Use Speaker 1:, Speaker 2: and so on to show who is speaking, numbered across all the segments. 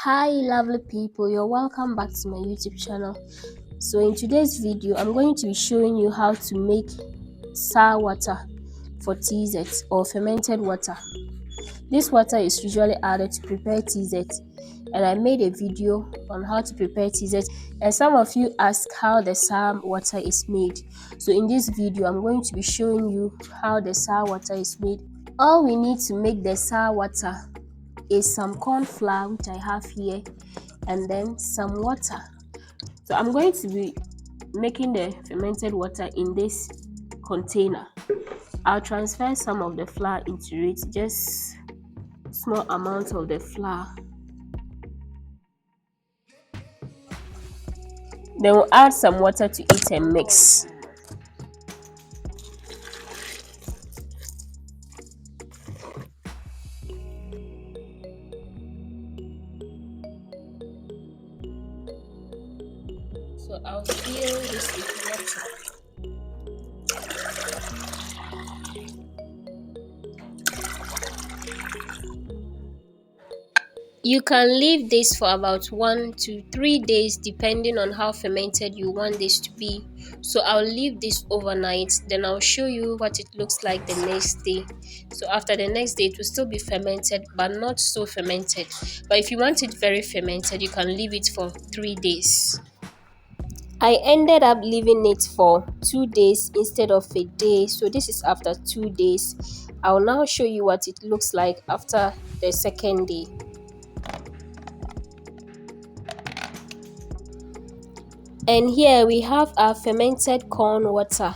Speaker 1: Hi lovely people, you're welcome back to my YouTube channel. So in today's video I'm going to be showing you how to make sour water for TZ or fermented water. This water is usually added to prepare TZ, and I made a video on how to prepare TZ, and some of you ask how the sour water is made. So in this video I'm going to be showing you how the sour water is made. All we need to make the sour water is some corn flour, which I have here, and then some water. So I'm going to be making the fermented water in this container. I'll transfer some of the flour into it, just small amount of the flour. Then we'll add some water to it and mix. So I'll fill this with water. You can leave this for about 1 to 3 days depending on how fermented you want this to be. So I'll leave this overnight, then I'll show you what it looks like the next day. So after the next day it will still be fermented but not so fermented. But if you want it very fermented, you can leave it for 3 days. I ended up leaving it for 2 days instead of a day, so this is after 2 days. I'll now show you what it looks like after the second day. And here we have our fermented corn water,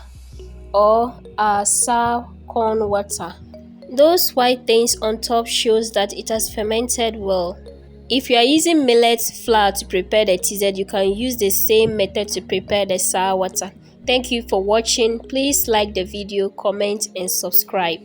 Speaker 1: or our sour corn water. Those white things on top shows that it has fermented well. If you are using millet flour to prepare the TZ, you can use the same method to prepare the sour water. Thank you for watching. Please like the video, comment and subscribe.